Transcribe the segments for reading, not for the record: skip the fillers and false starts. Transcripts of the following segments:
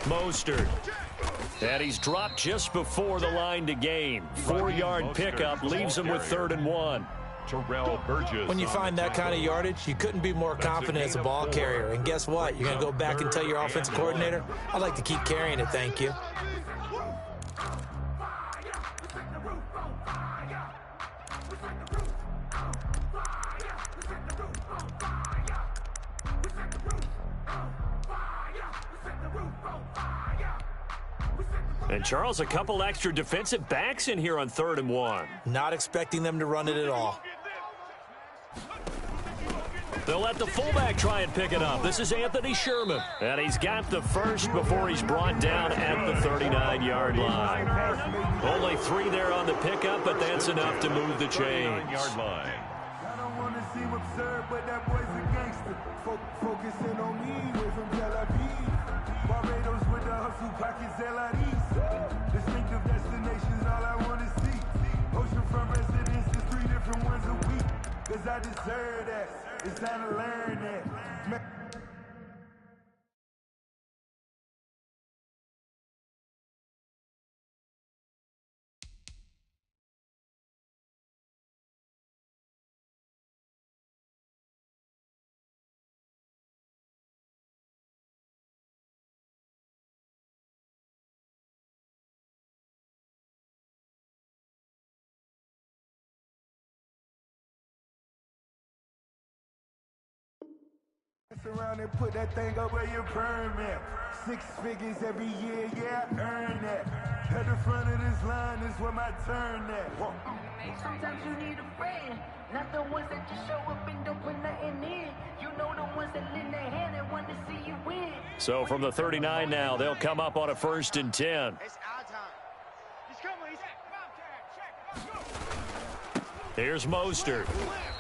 Mostert. And he's dropped just before the line to gain. 4-yard pickup leaves him with 3rd and 1. When you find that kind of yardage, you couldn't be more confident as a ball carrier. And guess what? You're going to go back and tell your offensive coordinator, I'd like to keep carrying it, thank you. And, Charles, a couple extra defensive backs in here on 3rd and 1. Not expecting them to run it at all. They'll let the fullback try and pick it up. This is Anthony Sherman. And he's got the first before he's brought down at the 39-yard line. Only 3 there on the pickup, but that's enough to move the chains. I don't want to seem absurd, but that boy's a gangster. Focusing on me, way from Tel Aviv. Barbados with the hustle, pockets LIDs. Distinctive destinations, all I want to see. Oceanfront residences, 3 different ones a week. Cause I deserve that. It's time to learn that. Around and put that thing up where your permit. 6 figures every year, yeah, I earn that. At the front of this line is where my turn at. Sometimes you need a friend, not the ones that just show up and don't put nothing in. You know the ones that lend their hand and want to see you win. So from the 39 now, they'll come up on a 1st and 10. It's our time. He's coming. Here's Mostert.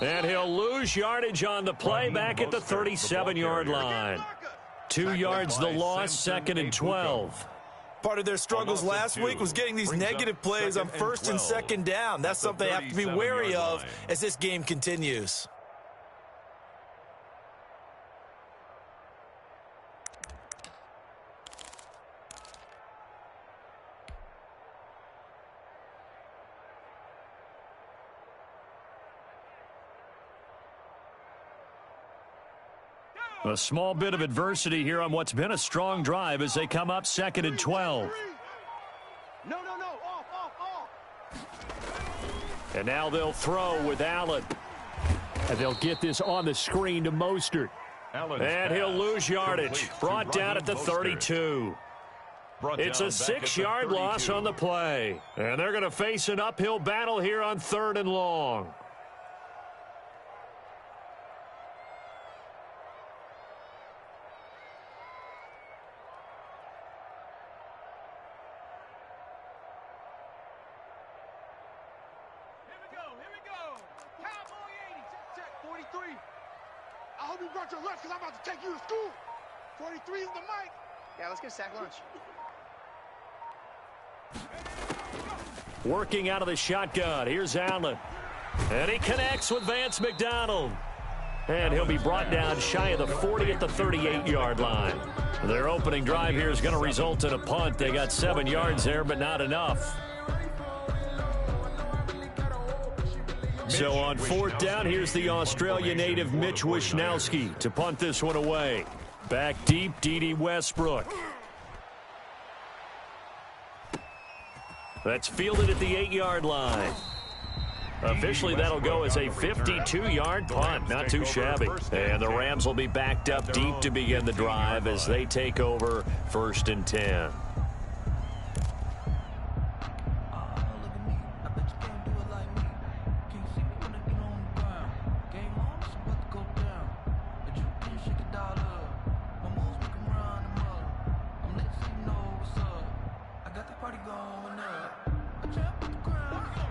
And he'll lose yardage on the play back at the 37-yard line. 2 yards the loss, 2nd and 12. Part of their struggles last week was getting these negative plays on 1st and 2nd down. That's something they have to be wary of as this game continues. A small bit of adversity here on what's been a strong drive as they come up 2nd and 12. No. Off. And now they'll throw with Allen. And they'll get this on the screen to Mostert. And he'll lose yardage. Brought down at the 32. It's a 6-yard loss on the play. And they're going to face an uphill battle here on 3rd and long. I hope you brought your lunch because I'm about to take you to school. 43 is the mic. Yeah, let's get sack lunch. Working out of the shotgun. Here's Allen. And he connects with Vance McDonald. And he'll be brought down shy of the 40 at the 38-yard line. Their opening drive here is going to result in a punt. They got 7 yards there, but not enough. So on 4th down, here's the Australia native Mitch Wishnowsky to punt this one away. Back deep, D.D. Westbrook. That's fielded at the 8-yard line. Officially, that'll go as a 52-yard punt. Not too shabby. And the Rams will be backed up deep to begin the drive as they take over 1st and 10.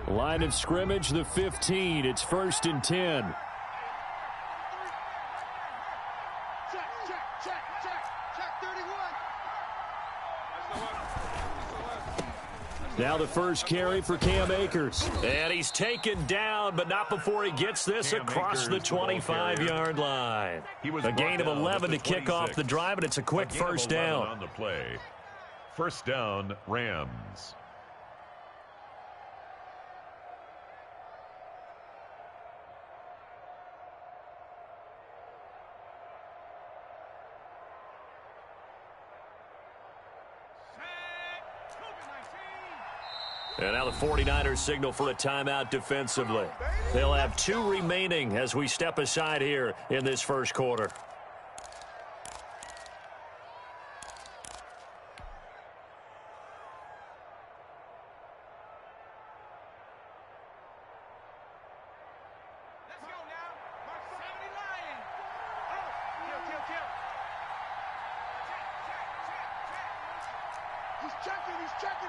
Line of scrimmage, the 15. It's 1st and 10. Check 31. Now the first carry for Cam Akers. And he's taken down, but not before he gets this across the 25-yard line. A gain of 11 to kick off the drive, and it's a quick first down. On the play. First down, Rams. And now the 49ers signal for a timeout defensively. They'll have 2 remaining as we step aside here in this first quarter.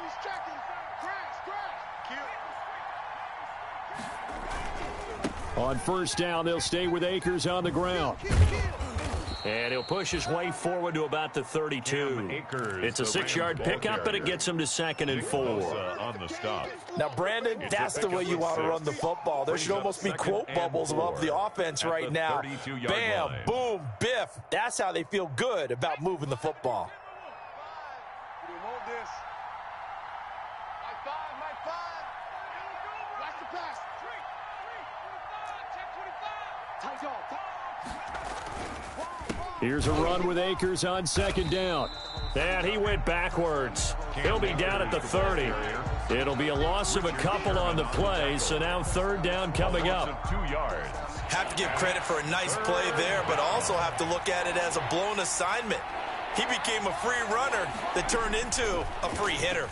He's checking. Crash. On first down, they'll stay with Akers on the ground. And he'll push his way forward to about the 32. It's a 6-yard pickup, but it gets him to 2nd and 4. On the stop. Now, Brandon, that's the way you want to run the football. There should almost be quote bubbles above the offense right now. Bam, boom, biff. That's how they feel good about moving the football. Here's a run with Akers on 2nd down. And he went backwards. He'll be down at the 30. It'll be a loss of a couple on the play, so now 3rd down coming up. 2 yards. Have to give credit for a nice play there, but also have to look at it as a blown assignment. He became a free runner that turned into a free hitter.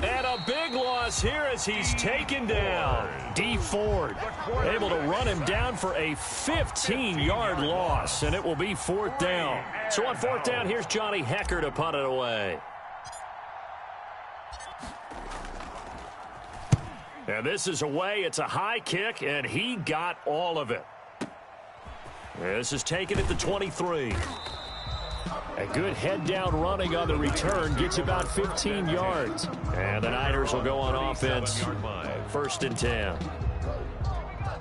And a big loss here as he's taken down. D. Ford able to run him down for a 15-yard loss, and it will be 4th down. So on 4th down, here's Johnny Hecker to punt it away. And this is away. It's a high kick, and he got all of it. This is taken at the 23. A good head-down running on the return gets about 15 yards. And the Niners will go on offense. 1st and 10.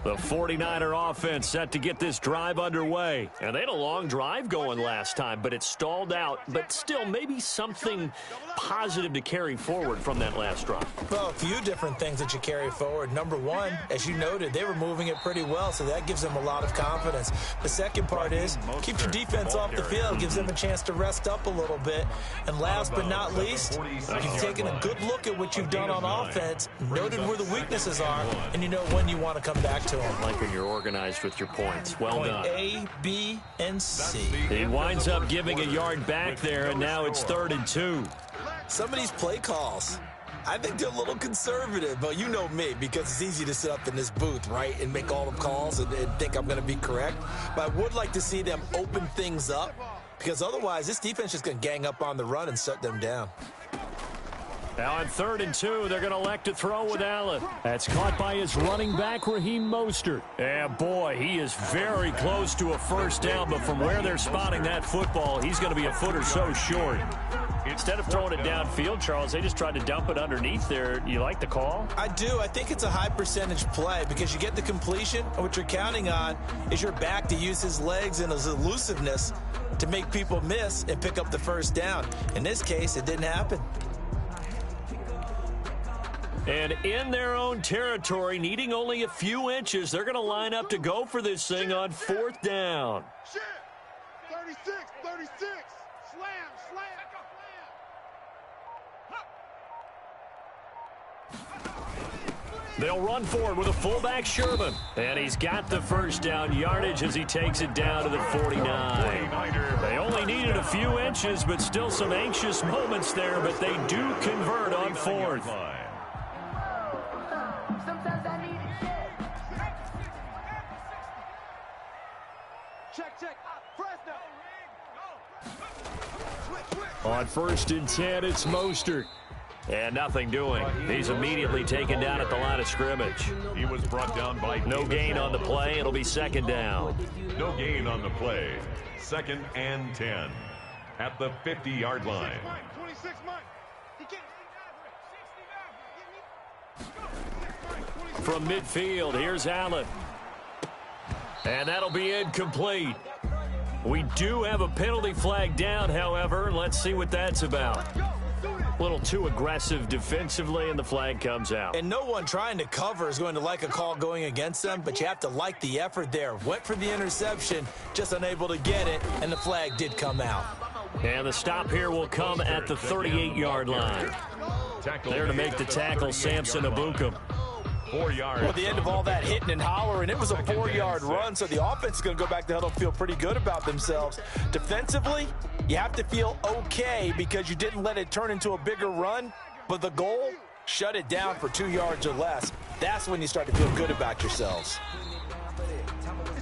The 49er offense set to get this drive underway. And they had a long drive going last time, but it stalled out. But still, maybe something positive to carry forward from that last drive. Well, a few different things that you carry forward. Number one, as you noted, they were moving it pretty well, so that gives them a lot of confidence. The second part is keep your defense off the field, gives them a chance to rest up a little bit. And last but not least, you've taken a good look at what you've done on offense, noted where the weaknesses are, and you know when you want to come back to them. Like when you're organized with your points. Well done. Point A, B, and C. He winds up giving a yard back there, and now it's 3rd and 2. Some of these play calls, I think they're a little conservative, but you know me, because it's easy to sit up in this booth, right, and make all the calls and think I'm going to be correct. But I would like to see them open things up, because otherwise this defense is going to gang up on the run and shut them down. Now on 3rd and 2, they're going to elect to throw with Allen. That's caught by his running back, Raheem Mostert. And boy, he is very close to a 1st down, but from where they're spotting that football, he's going to be a foot or so short. Instead of throwing it downfield, Charles, they just tried to dump it underneath there. You like the call? I do. I think it's a high percentage play because you get the completion, and what you're counting on is your back to use his legs and his elusiveness to make people miss and pick up the 1st down. In this case, it didn't happen. And in their own territory, needing only a few inches, they're going to line up to go for this thing on 4th down. 36. Slam. They'll run forward with a fullback, Sherman. And he's got the 1st down yardage as he takes it down to the 49. They only needed a few inches, but still some anxious moments there, but they do convert on 4th. On 1st and 10, it's Mostert. And nothing doing. He's immediately taken down at the line of scrimmage. He was brought down by no gain on the play. It'll be 2nd down. No gain on the play. 2nd and 10 at the 50-yard line. From midfield, here's Allen. And that'll be incomplete. We do have a penalty flag down, however. Let's see what that's about. A little too aggressive defensively, and the flag comes out. And no one trying to cover is going to like a call going against them, but you have to like the effort there. Went for the interception, just unable to get it, and the flag did come out. And the stop here will come at the 38-yard line. There to make the tackle, Samson Abukum. 4 yards. Well, the end of all that hitting and hollering, it was a 4-yard run, so the offense is going to go back to huddle, feel pretty good about themselves. Defensively, you have to feel okay because you didn't let it turn into a bigger run, but the goal, shut it down for 2 yards or less. That's when you start to feel good about yourselves.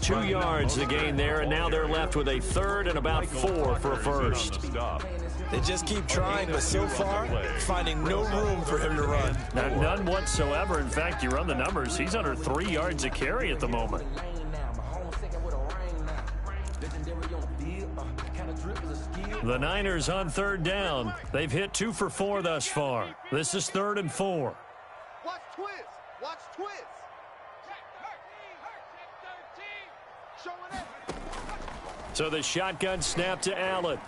2 yards the gain there, and now they're left with a third and about 4 for a first. They just keep trying, but so far, finding no room for him to run. None whatsoever. In fact, you run the numbers, he's under 3 yards a carry at the moment. The Niners on third down. They've hit 2 for 4 thus far. This is 3rd and 4. Watch twist. Watch twist. So the shotgun snap to Allen.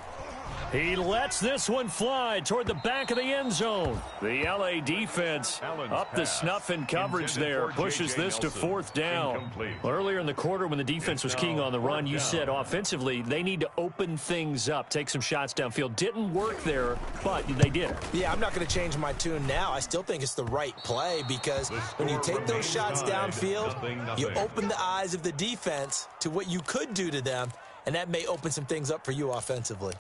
He lets this one fly toward the back of the end zone. The LA defense up the snuff in coverage there. Pushes this to 4th down. Earlier in the quarter when the defense was keying on the run, you said offensively they need to open things up, take some shots downfield. Didn't work there, but they did. Yeah, I'm not going to change my tune now. I still think it's the right play because when you take those shots downfield, you open the eyes of the defense to what you could do to them, and that may open some things up for you offensively.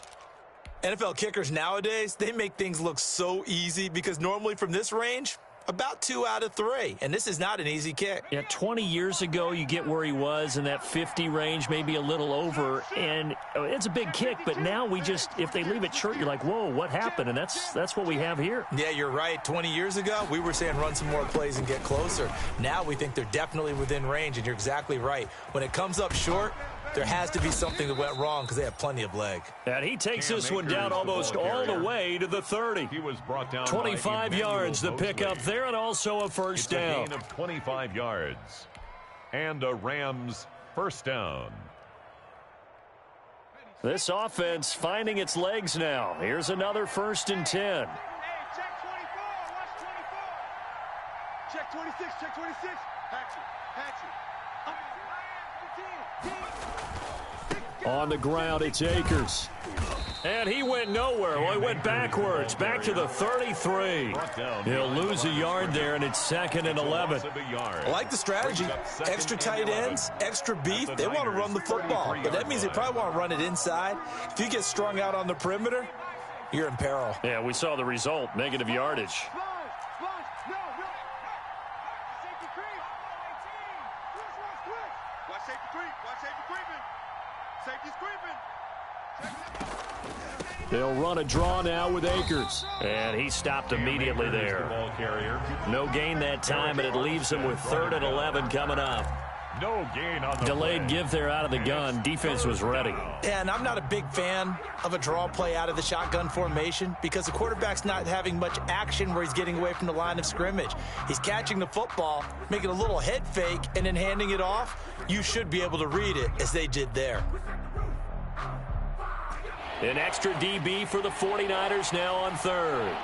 NFL kickers nowadays, they make things look so easy because normally from this range, about 2 out of 3. And this is not an easy kick. Yeah, 20 years ago, you get where he was in that 50 range, maybe a little over. And it's a big kick, but now we just, if they leave it short, you're like, whoa, what happened? And that's what we have here. Yeah, you're right. 20 years ago, we were saying run some more plays and get closer. Now we think they're definitely within range, and you're exactly right. When it comes up short, there has to be something that went wrong because they have plenty of leg. And he takes this one down almost all the way to the 30. He was brought down 25 yards to pick up there, and also a first down. A gain of 25 yards. And a Rams first down. This offense finding its legs now. Here's another 1st and 10. Hey, check 24. Watch 24. Check 26. Check 26. Hatchet. On the ground, it's Akers. And he went nowhere. Well, he went backwards, back to the 33. He'll lose a yard there, and it's 2nd and 11. I like the strategy. Extra tight ends, extra beef. They want to run the football, but that means they probably want to run it inside. If you get strung out on the perimeter, you're in peril. Yeah, we saw the result, negative yardage. They'll run a draw now with Akers. And he stopped immediately there. No gain that time, and it leaves him with 3rd and 11 coming up. No gain on the delayed play. give there out of the gun. Defense was ready. And I'm not a big fan of a draw play out of the shotgun formation because the quarterback's not having much action where he's getting away from the line of scrimmage. He's catching the football, making a little head fake, and then handing it off. You should be able to read it as they did there. An extra DB for the 49ers now on 3rd.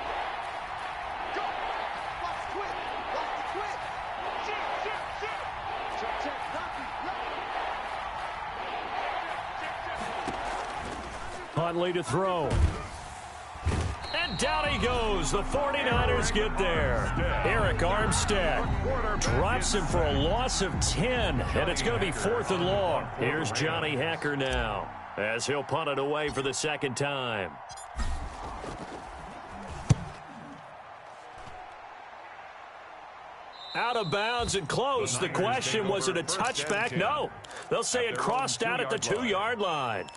Huntley to throw. And down he goes. The 49ers get there. Eric Armstead drops him for a loss of 10, and it's going to be 4th and long. Here's Johnny Hacker now, as he'll punt it away for the 2nd time. Out of bounds and close. The question, was it a touchback? No. They'll say it crossed out at the 2-yard line.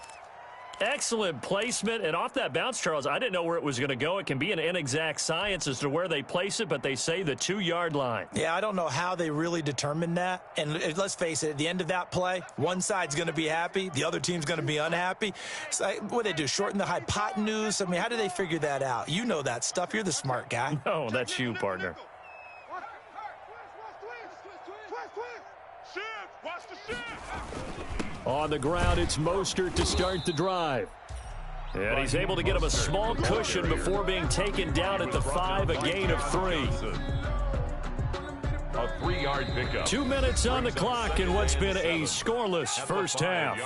Excellent placement, and off that bounce, Charles, I didn't know where it was going to go. It can be an inexact science as to where they place it, but they say the 2-yard line. Yeah, I don't know how they really determined that. And let's face it, at the end of that play, one side's going to be happy, the other team's going to be unhappy. So, what do they do, shorten the hypotenuse? I mean, how do they figure that out? You know that stuff. You're the smart guy. No, that's you, partner. Watch the shift. On the ground, it's Mostert to start the drive. And he's able to get him a small cushion before being taken down at the 5, a gain of 3. A 3-yard pickup. 2 minutes on the clock in what's been a scoreless first half.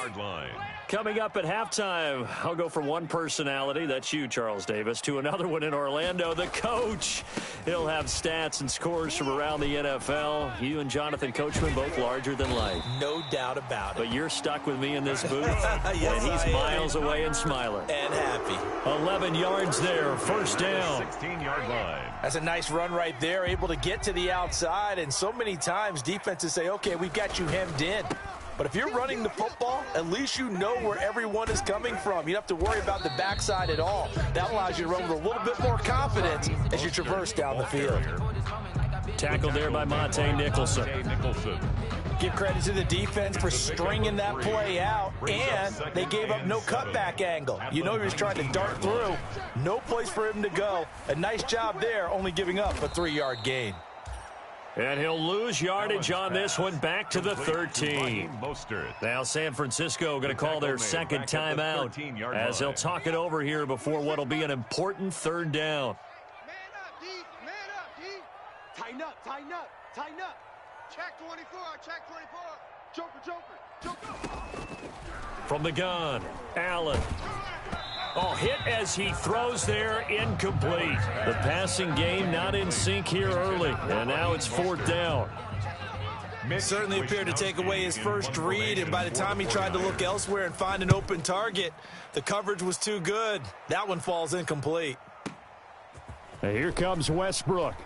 Coming up at halftime, I'll go from one personality, that's you, Charles Davis, to another one in Orlando, the coach. He'll have stats and scores from around the NFL. You and Jonathan Coachman both larger than life. No doubt about it. But you're stuck with me in this booth. Yes, and he's miles away and smiling. And happy. 11 yards there, first down. 16-yard line. That's a nice run right there, able to get to the outside. And so many times defenses say, okay, we've got you hemmed in. But if you're running the football, at least you know where everyone is coming from. You don't have to worry about the backside at all. That allows you to run with a little bit more confidence as you traverse down the field. Tackled there by Monte Nicholson. Give credit to the defense for stringing that play out, and they gave up no cutback angle. You know he was trying to dart through. No place for him to go. A nice job there, only giving up a 3-yard gain. And he'll lose yardage on this one, back to the 13. Now San Francisco going to call their second timeout as they'll talk it over here before what will be an important third down. Man up, D. Man up, D. Tighten up, tighten up, tighten up. Check 24, check 24. Joker. From the gun, Allen. Oh, hit as he throws there, incomplete. The passing game not in sync here early, and now it's fourth down. Certainly appeared to take away his first read, and by the time he tried to look elsewhere and find an open target, the coverage was too good. That one falls incomplete. And here comes Westbrook.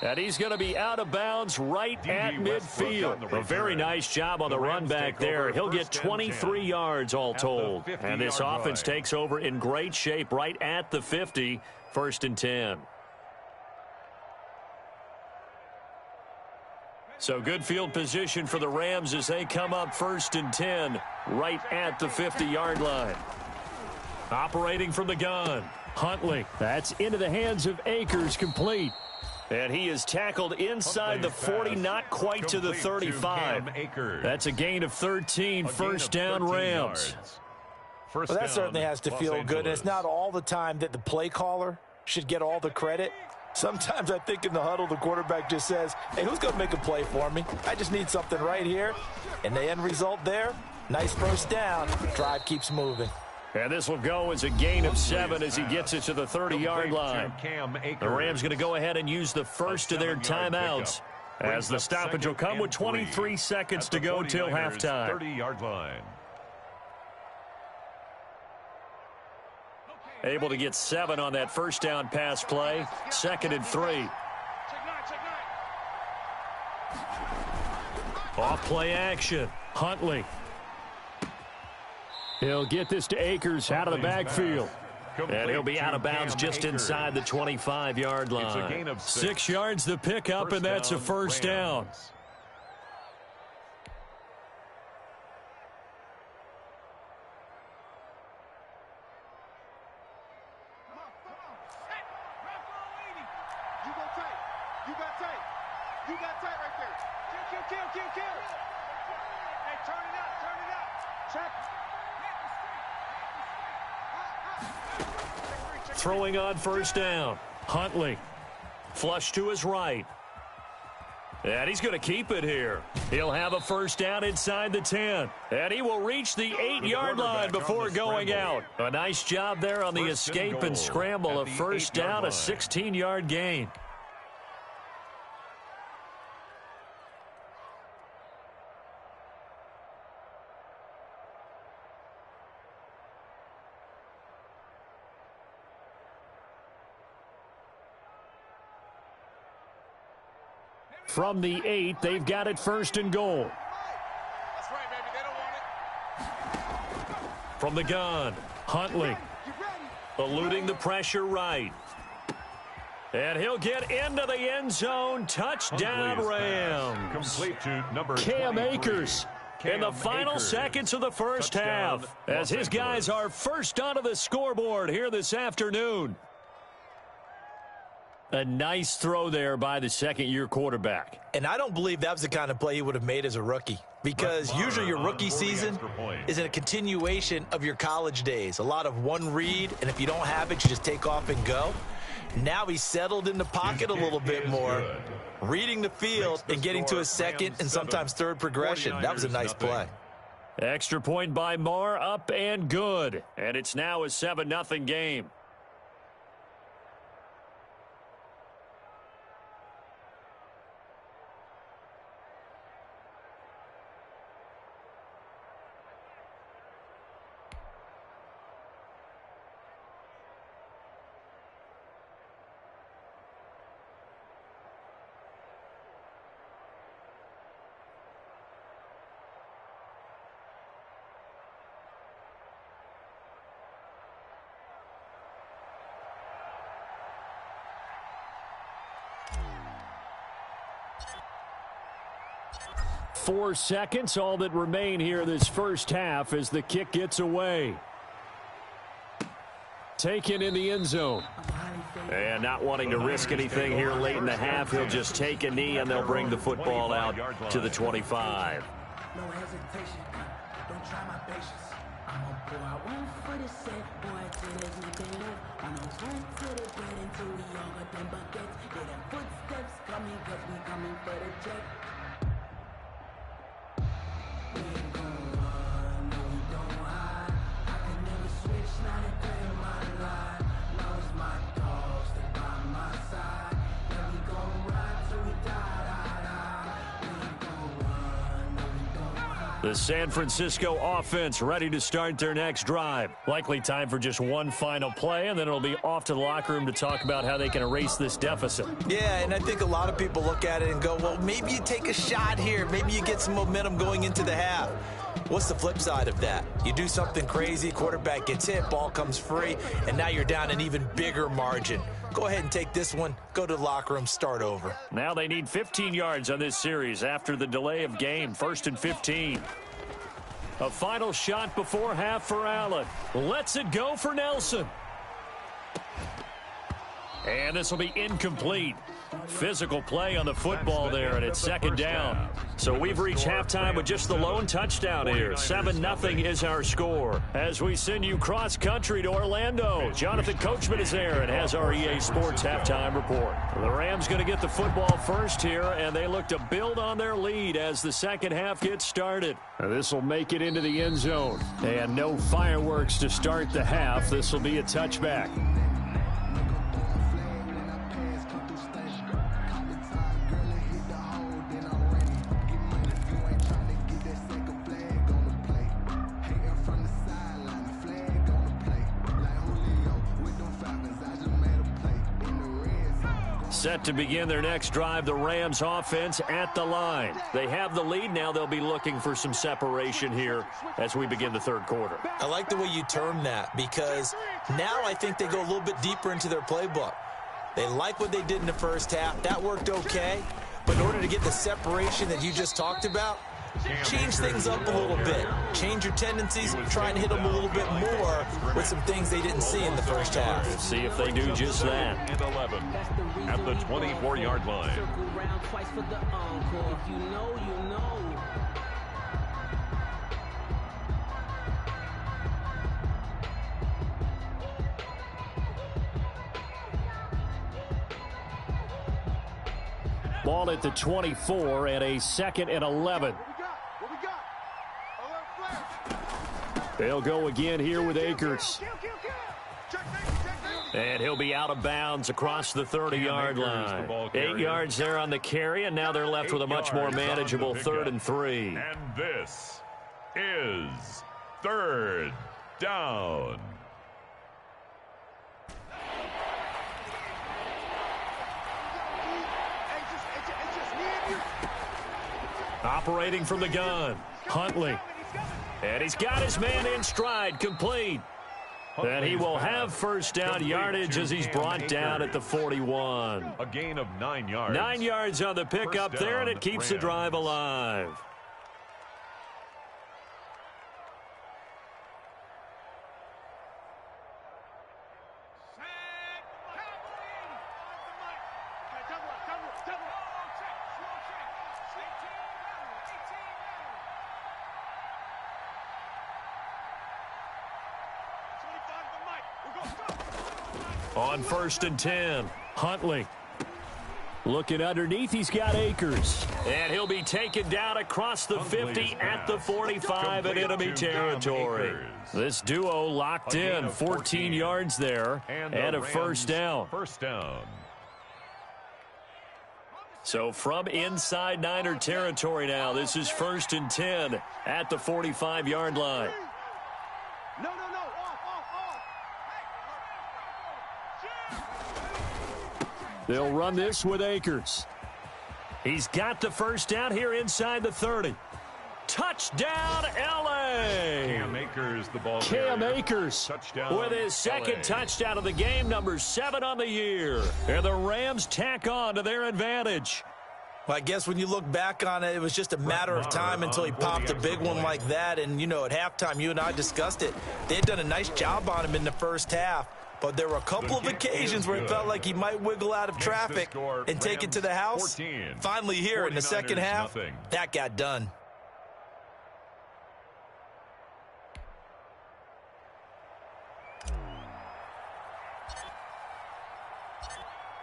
And he's going to be out of bounds right at midfield. A very nice job on the run back there. He'll get 23 yards all told. And this offense takes over in great shape right at the 50, 1st and 10. So good field position for the Rams as they come up 1st and 10 right at the 50-yard line. Operating from the gun, Huntley. That's into the hands of Akers, complete. And he is tackled inside the 40, not quite to the 35. That's a gain of 13, first down Rams. Well, that certainly has to feel good. And it's not all the time that the play caller should get all the credit. Sometimes I think in the huddle, the quarterback just says, hey, who's going to make a play for me? I just need something right here. And the end result there, nice first down. Drive keeps moving. And this will go as a gain of 7 as he gets it to the 30-yard line. The Rams going to go ahead and use the first of their timeouts as the stoppage will come with 23 seconds to go till halftime. 30-yard line. Able to get 7 on that first down pass play. 2nd and 3. Off play action. Huntley. He'll get this to Akers out of the backfield. And he'll be out of bounds just inside the 25-yard line. 6 yards the pickup, and that's a first down. Throwing on first down. Huntley. Flush to his right. And he's going to keep it here. He'll have a first down inside the 10. And he will reach the 8-yard line before going out. A nice job there on the escape and scramble. A first down, a 16-yard gain. From the 8, they've got it 1st and goal. That's right, baby. They don't want it. From the gun, Huntley. Eluding the pressure right. And he'll get into the end zone. Touchdown, Rams. Complete to number Cam Akers in the final seconds of the first half as his guys are first onto the scoreboard here this afternoon. A nice throw there by the second-year quarterback. And I don't believe that was the kind of play he would have made as a rookie, because usually your rookie season is a continuation of your college days. A lot of one read, and if you don't have it, you just take off and go. Now he's settled in the pocket a little bit more, reading the field and getting to his second and sometimes third progression. That was a nice play. Extra point by Marr, up and good. And it's now a 7-0 game. Four seconds, all that remain here this first half as the kick gets away. Taken in the end zone. And not wanting to risk anything here late in the half, he'll just take a knee and they'll bring the football out to the 25. No hesitation, don't try my patience. I'm gonna pour out one for the set, boy, till there's nothing left. I'm gonna run to the bed until we all got them buckets. Yeah, them footsteps coming, cause we coming for the check. We ain't gon' run, no we don't hide. I can never switch, not a day in my life. Now it's my dogs, they by my side. Yeah, we gon' ride till we die. We ain't gon' run, no we don't hide. The San Francisco offense ready to start their next drive. Likely time for just one final play, and then it'll be off to the locker room to talk about how they can erase this deficit. Yeah, and I think a lot of people look at it and go, well, maybe you take a shot here. Maybe you get some momentum going into the half. What's the flip side of that? You do something crazy, quarterback gets hit, ball comes free, and now you're down an even bigger margin. Go ahead and take this one, go to the locker room, start over. Now they need 15 yards on this series after the delay of game. 1st and 15. A final shot before half for Allen. Lets it go for Nelson. And this will be incomplete. Physical play on the football there, and it's second down. So we've reached halftime with just the lone touchdown here. 7-0 is our score. As we send you cross-country to Orlando, Jonathan Coachman is there and has our EA Sports halftime report. The Rams going to get the football first here, and they look to build on their lead as the second half gets started. This will make it into the end zone. And no fireworks to start the half. This will be a touchback. Set to begin their next drive, the Rams offense at the line. They have the lead. Now they'll be looking for some separation here as we begin the third quarter. I like the way you term that, because now I think they go a little bit deeper into their playbook. They like what they did in the first half. That worked okay. But in order to get the separation that you just talked about, change things up a little bit. Change your tendencies, try and hit them a little bit more with some things they didn't see in the first half. Let's see if they do just that. And 11 at the 24-yard line. Circle round twice for the encore. If you know, you know. Ball at the 24 and a 2nd and 11. They'll go again here with Akers. And he'll be out of bounds across the 30-yard line. 8 yards there on the carry, and now they're left with a much more manageable 3rd and 3. And this is 3rd down. Operating from the gun, Huntley. And he's got his man in stride, complete. And he will have first down yardage as he's brought down at the 41. A gain of 9 yards. 9 yards on the pickup there, and it keeps the drive alive. On 1st and 10, Huntley. Looking underneath, he's got Akers. And he'll be taken down across the 50 at the 45 in enemy territory. This duo locked in, 14 yards there, and a first down. So from inside Niner territory now, this is 1st and 10 at the 45-yard line. No, off. They'll run this with Akers. He's got the first down here inside the 30. Touchdown, L.A. Cam Akers, the ball Cam carrier. Akers Touchdown, with his second LA. touchdown of the game, number 7 on the year. And the Rams tack on to their advantage. Well, I guess when you look back on it, it was just a matter of time until he popped a big one like that. And, you know, at halftime, you and I discussed it. They had done a nice job on him in the first half. But there were a couple of occasions where it felt like he might wiggle out of traffic and take it to the house. Finally here in the second half, that got done.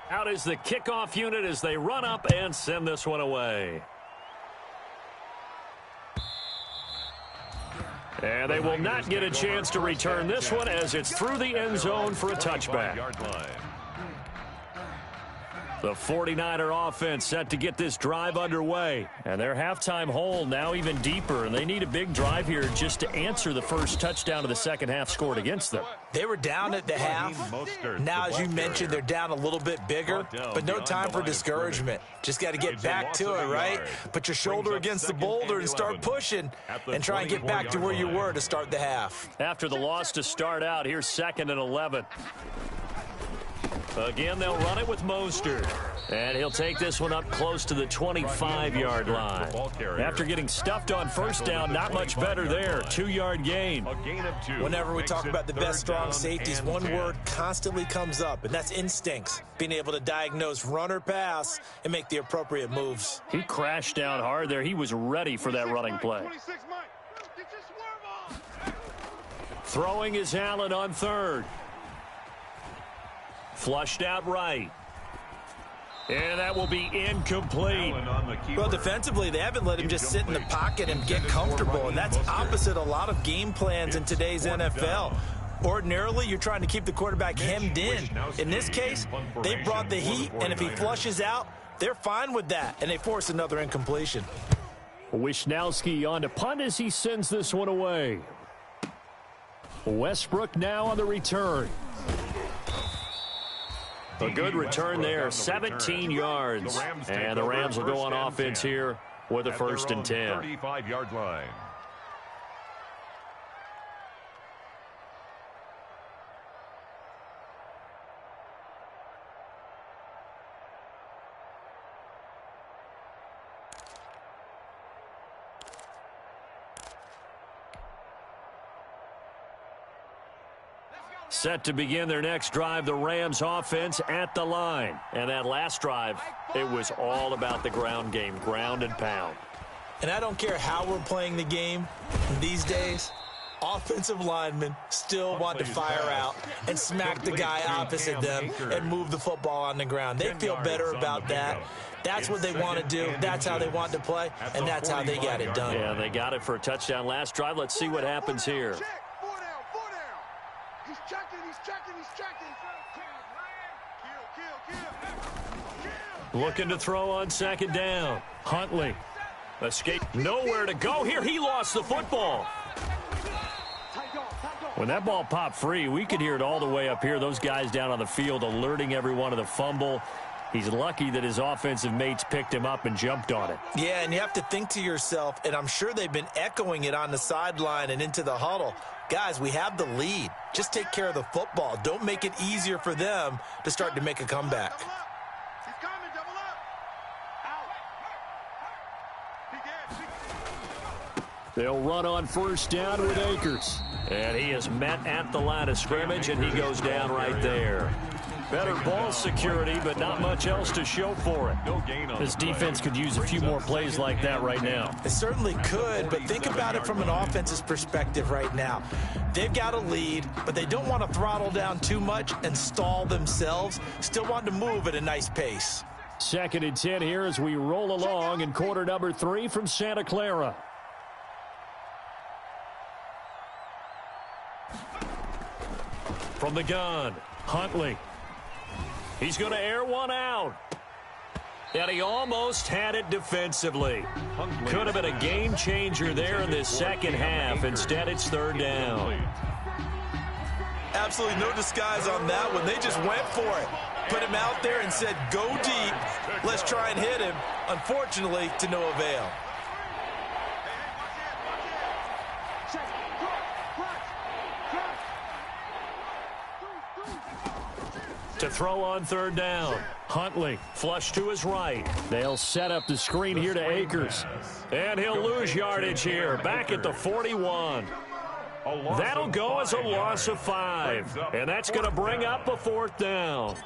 Out is the kickoff unit as they run up and send this one away. And they will not get a chance to return this one as it's through the end zone for a touchback. The 49er offense set to get this drive underway. And their halftime hole now even deeper. And they need a big drive here just to answer the first touchdown of the second half scored against them. They were down at the half. Now, as you mentioned, they're down a little bit bigger. But no time for discouragement. Just got to get back to it, right? Put your shoulder against the boulder and start pushing. And try and get back to where you were to start the half. After the loss to start out, here's 2nd and 11. Again, they'll run it with Mostert. And he'll take this one up close to the 25-yard line. After getting stuffed on first down, not much better there. 2-yard gain. Whenever we talk about the best strong safeties, one word constantly comes up, and that's instincts. Being able to diagnose run or pass and make the appropriate moves. He crashed down hard there. He was ready for that running play. Throwing is Allen on 3rd. Flushed out right. And that will be incomplete. Well, defensively, they haven't let him just sit in the pocket and get comfortable, and that's opposite a lot of game plans in today's NFL. Ordinarily, you're trying to keep the quarterback hemmed in. In this case, they brought the heat, and if he flushes out, they're fine with that, and they force another incompletion. Wisnowski on to punt as he sends this one away. Westbrook now on the return. A good return there, 17 yards. And the Rams will go on offense here with a 1st and 10. 35-yard line. Set to begin their next drive, the Rams offense at the line. And that last drive, it was all about the ground game, ground and pound. And I don't care how we're playing the game these days, offensive linemen still want to fire out and smack the guy opposite them and move the football on the ground. They feel better about that. That's what they want to do. That's how they want to play, and that's how they got it done. Yeah, they got it for a touchdown last drive. Let's see what happens here. Looking to throw on 2nd down. Huntley. Escape. Nowhere to go here. He lost the football. When that ball popped free, we could hear it all the way up here. Those guys down on the field alerting everyone of the fumble. He's lucky that his offensive mates picked him up and jumped on it. Yeah, and you have to think to yourself, and I'm sure they've been echoing it on the sideline and into the huddle. Guys, we have the lead. Just take care of the football. Don't make it easier for them to start to make a comeback. They'll run on 1st down with Akers. And he is met at the line of scrimmage, and he goes down right there. Better ball security, but not much else to show for it. This defense could use a few more plays like that right now. It certainly could, but think about it from an offense's perspective right now. They've got a lead, but they don't want to throttle down too much and stall themselves. Still want to move at a nice pace. 2nd and 10 here as we roll along in quarter number 3 from Santa Clara. From the gun, Huntley. He's going to air one out. And he almost had it defensively. Could have been a game changer there in this second half. Instead, it's 3rd down. Absolutely no disguise on that one. They just went for it. Put him out there and said, go deep. Let's try and hit him. Unfortunately, to no avail. To throw on 3rd down. Huntley, flush to his right. They'll set up the screen here to Akers. And he'll lose yardage here. Back at the 41. That'll go as a loss of 5. And that's going to bring up a 4th down.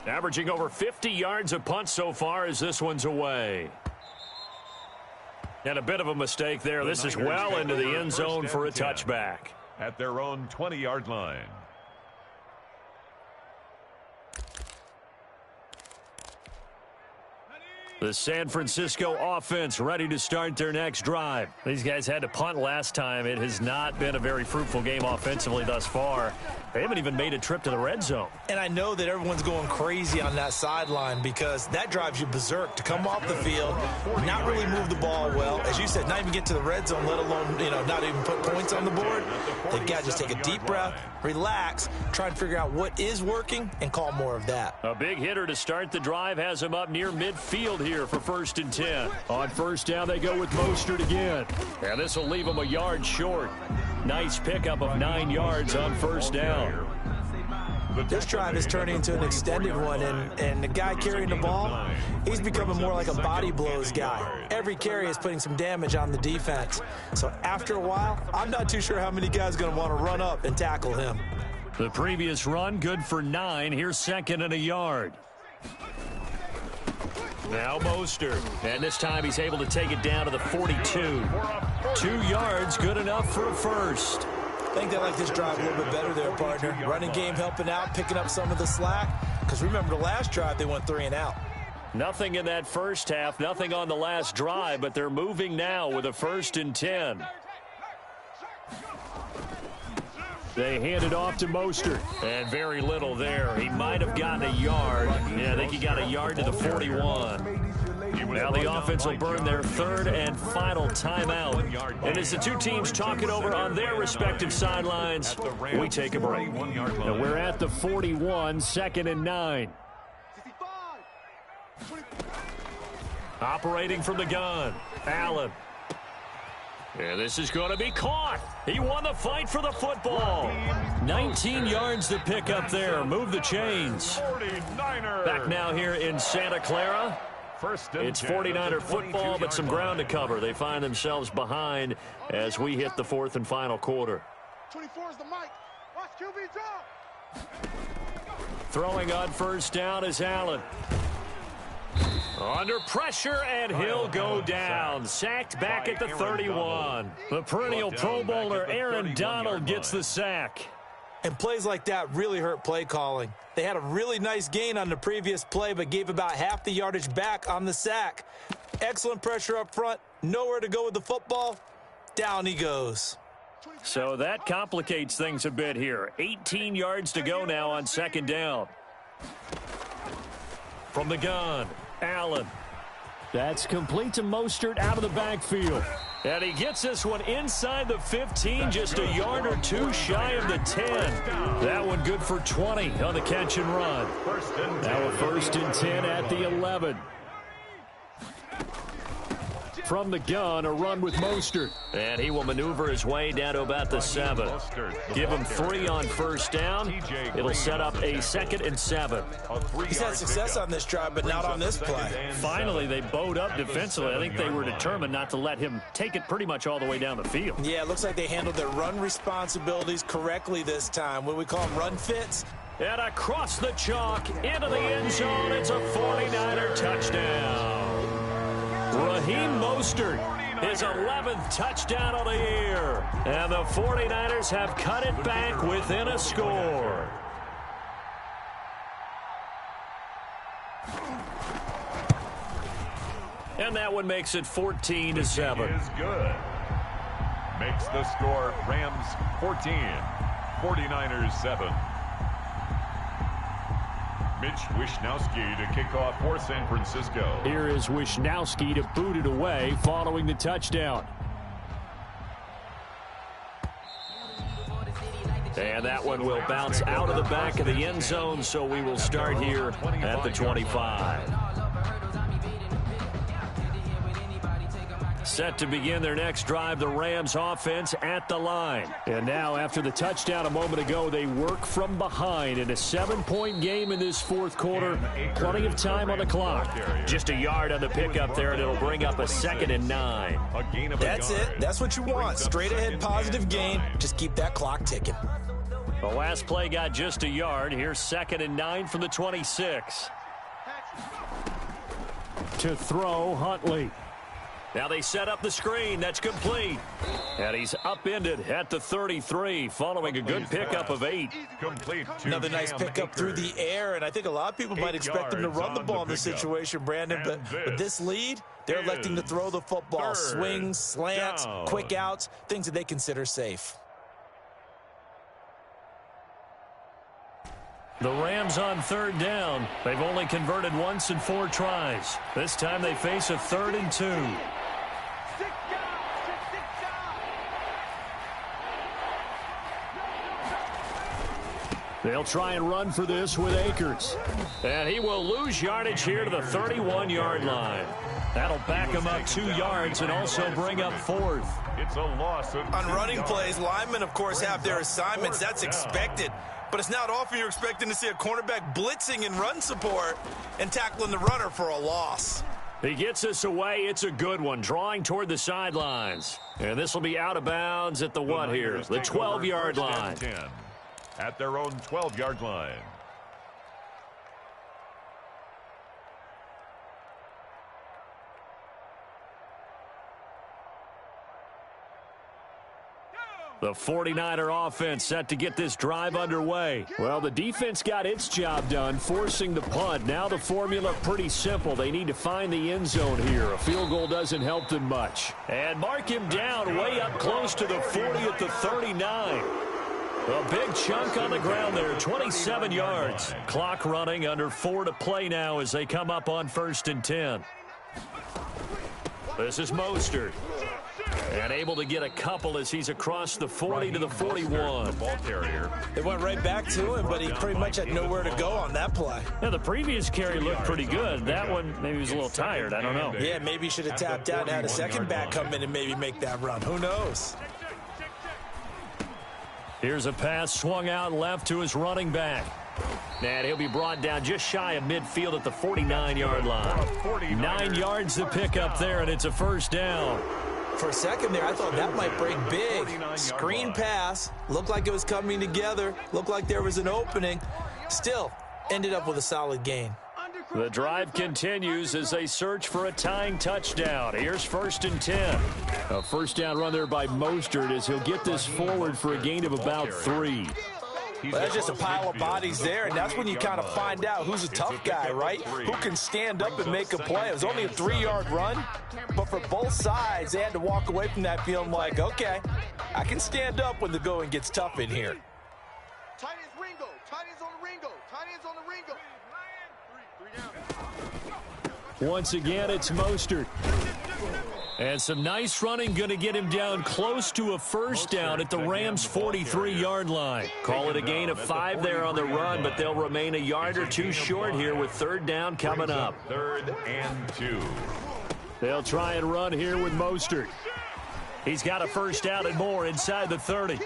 Averaging over 50 yards a punt so far as this one's away. And a bit of a mistake there. This is well into the end zone for a touchback. At their own 20-yard line. The San Francisco offense ready to start their next drive. These guys had to punt last time. It has not been a very fruitful game offensively thus far. They haven't even made a trip to the red zone. And I know that everyone's going crazy on that sideline because that drives you berserk to come off the field, not really move the ball well. As you said, not even get to the red zone, let alone, not even put points on the board. They've got to just take a deep breath, relax, try and figure out what is working and call more of that. A big hitter to start the drive has him up near midfield here for 1st and 10. On 1st down, they go with Mostert again. And this will leave him a yard short. Nice pickup of 9 yards on 1st down. This drive is turning into an extended one, and the guy carrying the ball, he's becoming more like a body blows guy. Every carry is putting some damage on the defense. So after a while, I'm not too sure how many guys are going to want to run up and tackle him. The previous run, good for 9. Here's 2nd and a yard. Now Mostert, and this time he's able to take it down to the 42. 2 yards, good enough for a first. I think they like this drive a little bit better there, partner. Running game helping out, picking up some of the slack. Because remember the last drive, they went 3 and out. Nothing in that first half, nothing on the last drive, but they're moving now with a 1st and 10. They hand it off to Mostert. And very little there. He might have gotten a yard. Yeah, I think he got a yard to the 41. Now the offense will burn their 3rd and final timeout. And as the two teams talk it over on their respective sidelines, we take a break. And we're at the 41, 2nd and 9. Operating from the gun, Allen. Yeah, this is going to be caught. He won the fight for the football. 19 yards to pick up there. Move the chains. Back now here in Santa Clara. It's 49er football, but some ground to cover. They find themselves behind as we hit the 4th and final quarter. 24 is the mic. Watch QB drop. Throwing on 1st down is Allen. Under pressure, and he'll go down. Sacked back at the 31. The perennial Pro Bowler Aaron Donald gets the sack. And plays like that really hurt play calling. They had a really nice gain on the previous play, but gave about half the yardage back on the sack. Excellent pressure up front. Nowhere to go with the football. Down he goes. So that complicates things a bit here. 18 yards to go now on 2nd down. From the gun, Allen. That's complete to Mostert out of the backfield. And he gets this one inside the 15, just a yard or 2 shy of the 10. That one good for 20 on the catch and run. Now a 1st and 10 at the 11. from the gun, a run with Mostert. And he will maneuver his way down to about the 7. Give him 3 on first down. It'll set up a 2nd and 7. He's had success on this drive, but not on this play. Finally, they bowed up defensively. I think they were determined not to let him take it pretty much all the way down the field. Yeah, it looks like they handled their run responsibilities correctly this time. What we call them run fits. And across the chalk, into the end zone, it's a 49er touchdown. Raheem Mostert, his 11th touchdown of the year. And the 49ers have cut it back within a score. And that one makes it 14-7. Is good. Makes the score Rams 14, 49ers 7. Mitch Wishnowsky to kick off for San Francisco. Here is Wishnowsky to boot it away following the touchdown. And that one will bounce out of the back of the end zone, so we will start here at the 25. Set to begin their next drive, the Rams offense at the line. And now, after the touchdown a moment ago, they work from behind in a 7-point game in this fourth quarter. Plenty of time on the clock. Just a yard on the pickup there, and it'll bring up a 2nd and 9. That's it. That's what you want. Straight ahead positive gain. Just keep that clock ticking. The last play got just a yard. Here's 2nd and 9 from the 26. To throw, Huntley. Now they set up the screen. That's complete. And he's upended at the 33 following a good pickup of 8. Complete. Another nice pickup through the air, and I think a lot of people might expect them to run the ball in this situation, Brandon, but with this lead, they're electing to throw the football. Swings, slants, quick outs, things that they consider safe. The Rams on 3rd down. They've only converted once in 4 tries. This time they face a 3rd and 2. They'll try and run for this with Akers. And he will lose yardage here to the 31-yard line. That'll back him up 2 yards and also bring up 4th. It's a loss of 2 On running yards. plays, linemen, of course, have their assignments. That's expected. But it's not often you're expecting to see a cornerback blitzing in run support and tackling the runner for a loss. He gets us away. It's a good one, drawing toward the sidelines. And this will be out of bounds at the what here? The 12-yard line. 10 at their own 12-yard line. The 49er offense set to get this drive underway. Well, the defense got its job done, forcing the punt. Now the formula pretty simple. They need to find the end zone here. A field goal doesn't help them much. And mark him down way up close to the 40 at the 39. A big chunk on the ground there, 27 yards. Clock running, under 4 to play now as they come up on 1st and 10. This is Mostert. And able to get a couple as he's across the 40 to the 41. The ball carrier. They went right back to him, but he pretty much had nowhere to go on that play. Now, the previous carry looked pretty good. That one, maybe he was a little tired. I don't know. Yeah, maybe he should have tapped out and had a second back come in and maybe make that run. Who knows? Here's a pass swung out left to his running back. And he'll be brought down just shy of midfield at the 49-yard line. 9 yards to pick up there, and it's a 1st down. For a second there, I thought that might break big. Screen pass. Looked like it was coming together. Looked like there was an opening. Still, ended up with a solid gain. The drive continues as they search for a tying touchdown. Here's 1st and 10. A 1st down run there by Mostert as he'll get this forward for a gain of about 3. Well, that's just a pile of bodies there, and that's when you kind of find out who's a tough guy, right? Who can stand up and make a play. It was only a 3-yard run, but for both sides, they had to walk away from that feeling like, okay, I can stand up when the going gets tough in here. Tight ends Ringo. Tight ends on the Ringo. Tight ends on the Ringo. Three down. Once again, it's Mostert. And some nice running, going to get him down close to a 1st down at the Rams' 43-yard line. Call it a gain of 5 there on the run, but they'll remain a yard or 2 short here with 3rd down coming up. 3rd and 2. They'll try and run here with Mostert. He's got a first down and more inside the 30.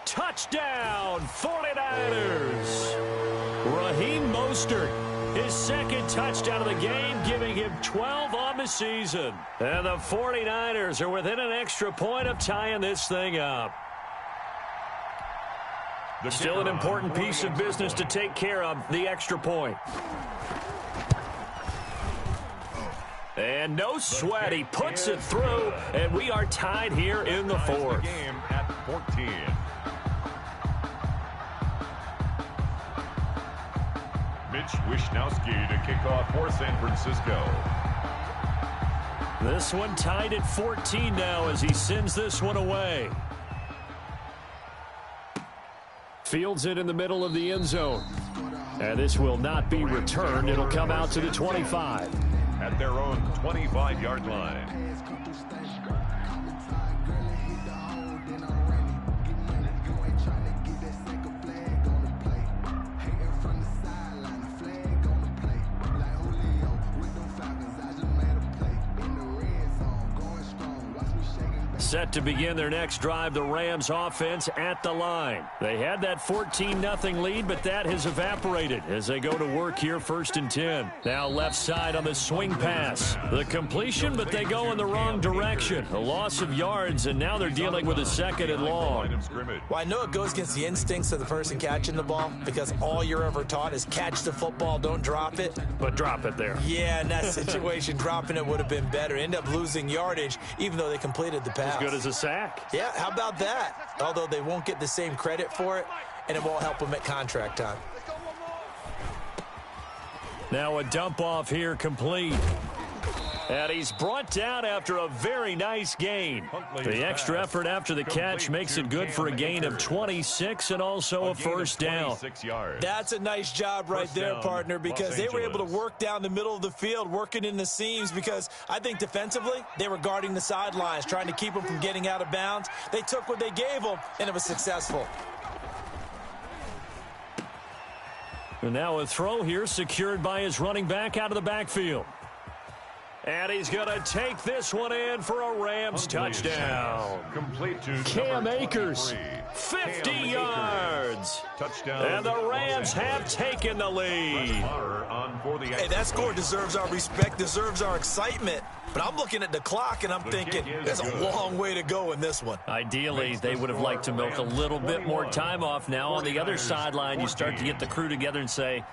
Touchdown, 49ers. Raheem Mostert, his second touchdown of the game, giving him 12 on the season. And the 49ers are within an extra point of tying this thing up. Still an important piece of business to take care of, the extra point. And no sweat, he puts it through, and we are tied here in the fourth. Game at 14. Mitch Wishnowsky to kick off for San Francisco. This one tied at 14 now as he sends this one away. Fields it in the middle of the end zone. And this will not be returned. It'll come out to the 25. At their own 25-yard line. Set to begin their next drive, the Rams offense at the line. They had that 14-0 lead, but that has evaporated as they go to work here, 1st and 10. Now left side on the swing pass. The completion, but they go in the wrong direction. A loss of yards, and now they're dealing with a 2nd and long. Well, I know it goes against the instincts of the person catching the ball because all you're ever taught is catch the football, don't drop it. But drop it there. Yeah, in that situation, dropping it would have been better. End up losing yardage, even though they completed the pass. As good as a sack. Yeah, how about that? Although they won't get the same credit for it, and it won't help them at contract time. Now a dump off here complete. And he's brought down after a very nice gain. The extra effort after the catch makes it good for a gain of 26 and also a first down. That's a nice job right there, partner, because they were able to work down the middle of the field, working in the seams, because I think defensively they were guarding the sidelines, trying to keep them from getting out of bounds. They took what they gave them, and it was successful. And now a throw here secured by his running back out of the backfield. And he's going to take this one in for a Rams touchdown. Complete to Cam Akers, 50 yards. Touchdown. And the Rams have taken the lead. Hey, that score deserves our respect, deserves our excitement. But I'm looking at the clock, and I'm thinking there's a long way to go in this one. Ideally, they would have liked to milk a little bit more time off. Now on the other sideline, you start to get the crew together and say,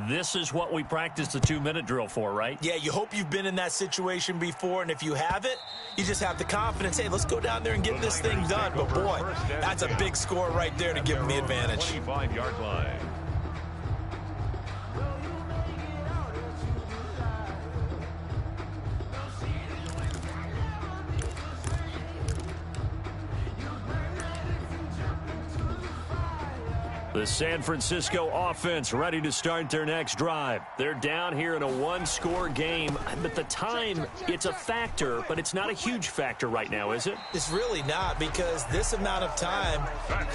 this is what we practiced the 2-minute drill for, right? Yeah, you hope you've been in that situation before, and if you haven't, you just have the confidence, hey, let's go down there and get this thing done. But, boy, that's a big score right there to give them the advantage. 25-yard line. The San Francisco offense ready to start their next drive. They're down here in a one-score game, but the time, it's a factor, but it's not a huge factor right now, is it? It's really not, because this amount of time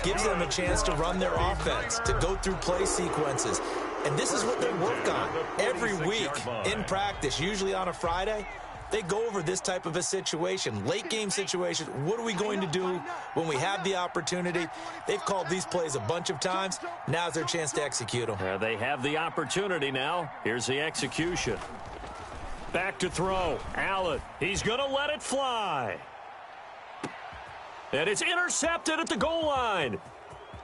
gives them a chance to run their offense, to go through play sequences. And this is what they work on every week in practice, usually on a Friday. They go over this type of a situation, late game situation. What are we going to do when we have the opportunity? They've called these plays a bunch of times. Now's their chance to execute them. They have the opportunity now. Here's the execution. Back to throw. Allen. He's going to let it fly. And it's intercepted at the goal line.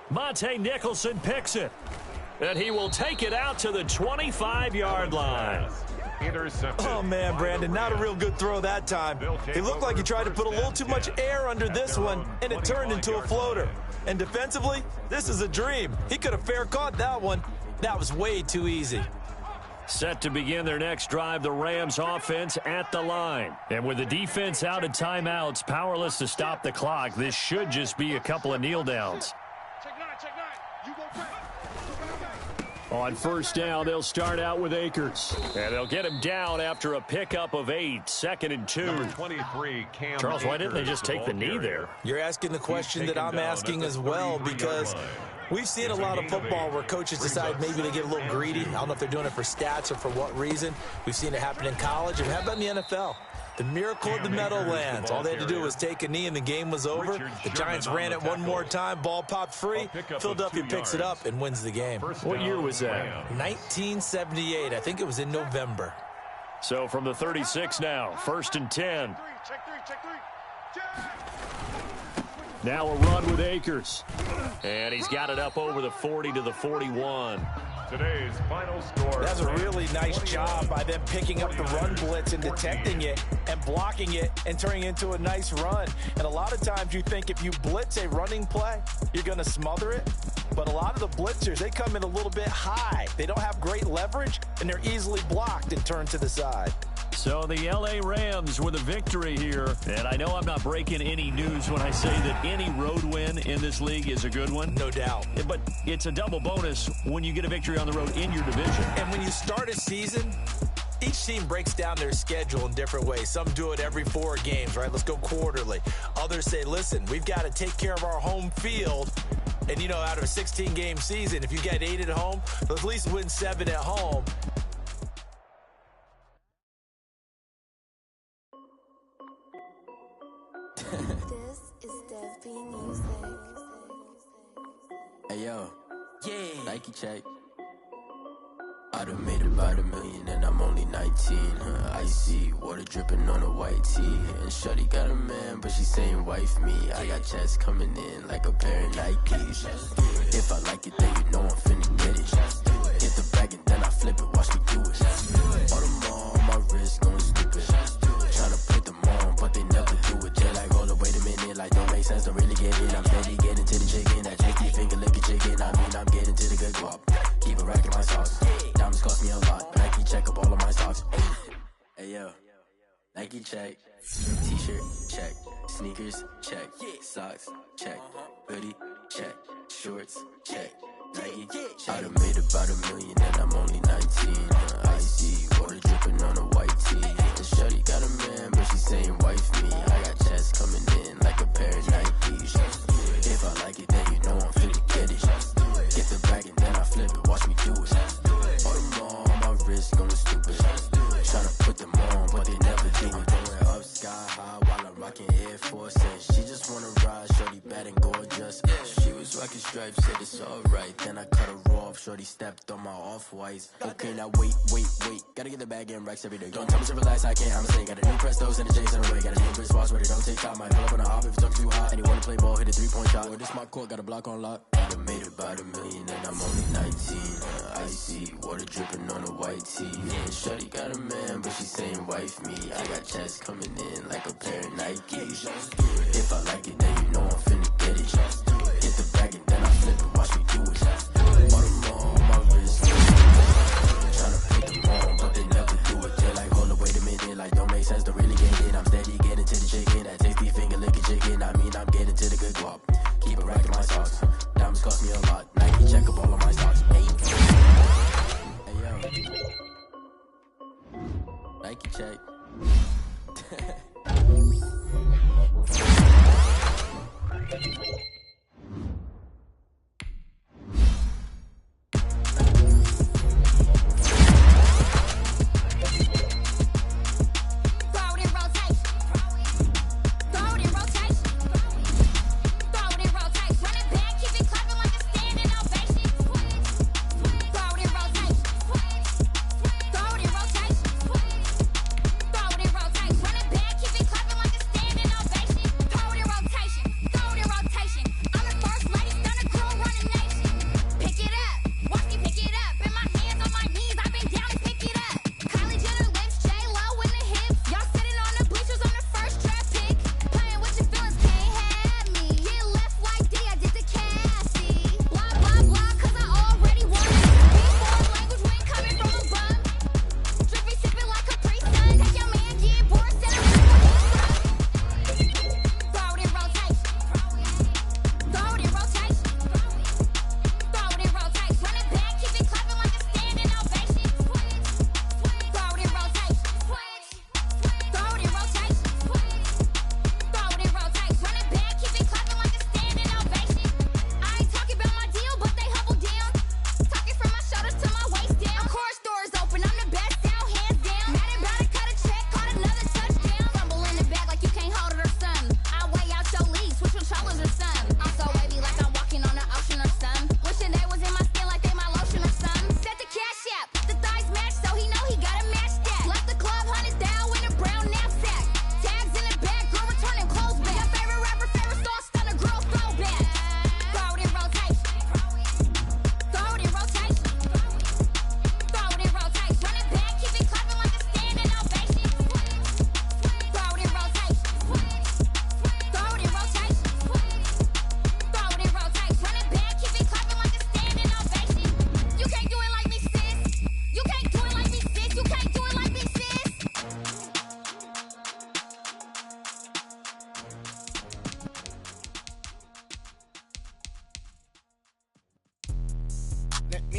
Monte Nicholson picks it. And he will take it out to the 25-yard line. Oh, man, Brandon, not a real good throw that time. It looked like he tried to put a little too much air under this one, and it turned into a floater. And defensively, this is a dream. He could have fair caught that one. That was way too easy. Set to begin their next drive, the Rams offense at the line. And with the defense out of timeouts, powerless to stop the clock, this should just be a couple of kneel downs. On first down, they'll start out with Akers. And they'll get him down after a pickup of 8, 2nd and 2. Number 23, Cam Charles, why Akers, didn't they just take the knee there? You're asking the question that I'm asking as well, because we've seen a lot of football where coaches decide maybe they get a little greedy. I don't know if they're doing it for stats or for what reason. We've seen it happen in college. And how about in the NFL? The miracle of the Meadowlands. All they had to do was take a knee and the game was over. The Giants ran it one more time. Ball popped free. Philadelphia picks it up and wins the game. What year was that? 1978. I think it was in November. So from the 36 now, 1st and 10. Now a run with Akers. And he's got it up over the 40 to the 41. Today's final score. That's a really nice job by them picking up the run blitz and detecting it and blocking it and turning it into a nice run. And a lot of times you think if you blitz a running play, you're going to smother it. But a lot of the blitzers, they come in a little bit high. They don't have great leverage, and they're easily blocked and turned to the side. So the L.A. Rams with a victory here. And I know I'm not breaking any news when I say that any road win in this league is a good one. No doubt. But it's a double bonus when you get a victory on the road in your division. And when you start a season, each team breaks down their schedule in different ways. Some do it every 4 games, right? Let's go quarterly. Others say, listen, we've got to take care of our home field. And, you know, out of a 16-game season, if you get 8 at home, at least win 7 at home. This is Dev B Music. Hey yo, yeah, Nike check. I done made about $1 million and I'm only 19. Icy water dripping on a white tee. And shorty got a man, but she saying wife me. I got checks coming in like a pair of Nikes. If I like it, then you know I'm finna get it. Get the bag and then I flip it, watch me do it. All the more on my wrist going stupid. Tryna put them on, but they never do it. They're like, hold up, wait a minute, like don't make sense, don't really get it. I'm steady getting to the chicken, that tricky finger licking chicken. I mean, I'm getting to the good guap. Keep a rack in my socks. Diamonds cost me a lot, but Nike check up all of my stocks. Hey yo, Nike check. T-shirt check. Sneakers check. Socks check. Hoodie check. Shorts check. Nike. I done made about $1 million and I'm only 19. Icy water dripping on a white tee. And shorty got a man, but she saying wife me. I got checks coming in like a pair of Nikes. If I like it, then you know I'm finna get it. Get the bag and then I flip it, watch me do it. All them on my wrist going stupid. Tryna put them on, but they never do it. Going up sky high while I'm rocking Air Force. And she just wanna ride, shorty bad and gorgeous. She was rocking stripes, said it's alright. Then I cut her off, shorty stepped on my off-whites. Okay, now wait. Gotta get the bag and racks every day. Don't tell me to relax, I can't, I'ma say. Got a new Prestos and a J's in the way. Got a new Chris Foss, but it don't take time. Might pull up on a hop if it's talking too hot. And you wanna play ball, hit a 3-point shot. Or this my court, got a block on lock. I done made about $1 million and I'm only 19. Icy water dripping on a white tee. And shorty got a man, but she saying wife me. I got checks coming in like a pair of Nikes. If I like it, then you know I'm finna get it. Get the bag and then I flip it, watch me do it. All them on my wrist. Tryna put them on, but they never do it. They're like, hold up, wait a minute, like don't make sense, don't really get it. I'm steady getting to the chicken, that tasty finger licking chicken. I mean, I'm getting to the good guap. Keep a rack in my socks. Diamonds cost me a lot. Nike check up all of my stocks. Hey yo, Nike check.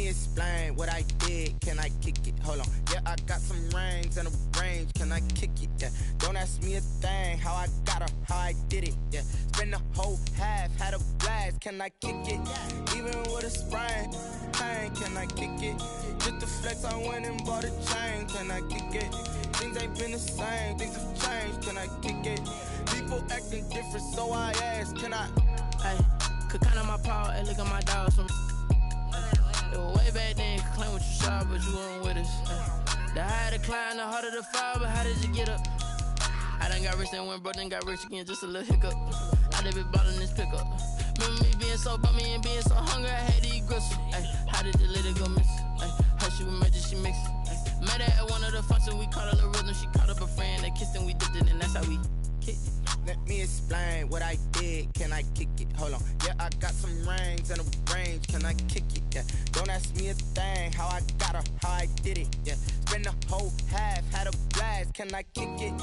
explain what I did. Can I kick it? Hold on. Yeah, I got some rings and a range. Can I kick it? Yeah. Don't ask me a thing. How I got her, how I did it. Yeah. Spend the whole half, had a blast. Can I kick it? Even with a sprain. Pain, can I kick it? Just the flex, I went and bought a chain. Can I kick it? Things ain't been the same. Things have changed. Can I kick it? People acting different, so I ask. Can I? Hey, could count on my power. Hey, look at my dogs from. It was way back then, you could claim what you saw, but you weren't with us. The higher the climb, the harder the fall, but how did you get up? I done got rich, then went broke, then got rich again, just a little hiccup. I done been bottling this pickup. Remember me being so bummy and being so hungry, I had to eat gristle. Ay, how did the lady go miss? Ay, how she was magic, she mixed. Met her at one of the functions, we caught a little rhythm, she caught up a friend, they kissed and we dipped it, and that's how we kicked it. Let me explain what I did. Can I kick it? Hold on. Yeah, I got some rings and a range. Can I kick it? Yeah. Don't ask me a thing. How I got her, how I did it. Yeah. Spend the whole half, had a blast. Can I kick it?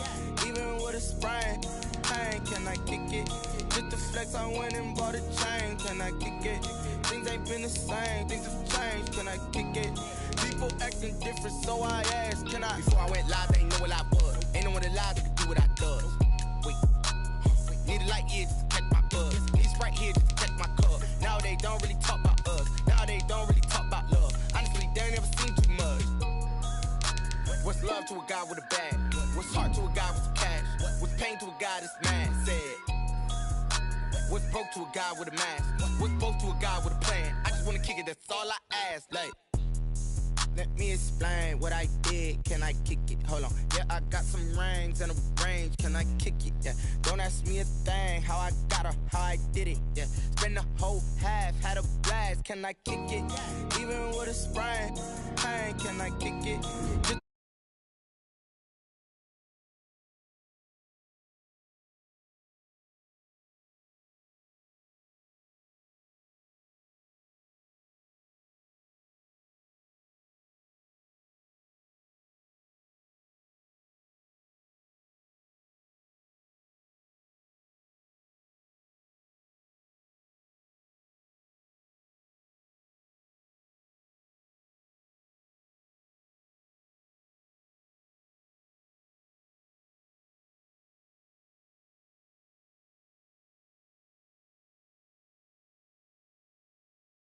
Even with a sprain. Pain, can I kick it? Just the flex, I went and bought a chain. Can I kick it? Things ain't been the same. Things have changed. Can I kick it? People acting different, so I asked. Can I? Before I went live, they ain't know what I was. Ain't no one alive that could do what I does. Need a light here just to catch my buzz. Need Sprite here just to catch my cup. Now they don't really talk about us. Now they don't really talk about love. Honestly, they ain't never seen too much. What's love to a guy with a bag? What's heart to a guy with some cash? What's pain to a guy that's mad? Said. What's broke to a guy with a mask? What's both to a guy with a plan? I just wanna kick it, that's all I ask. Like, let me explain what I did. Can I kick it? Hold on. Yeah, I got some rings and a range. Can I kick it? Yeah. Don't ask me a thing. How I got her, how I did it. Yeah. Spend the whole half, had a blast. Can I kick it? Even with a sprain. Pain, can I kick it? Just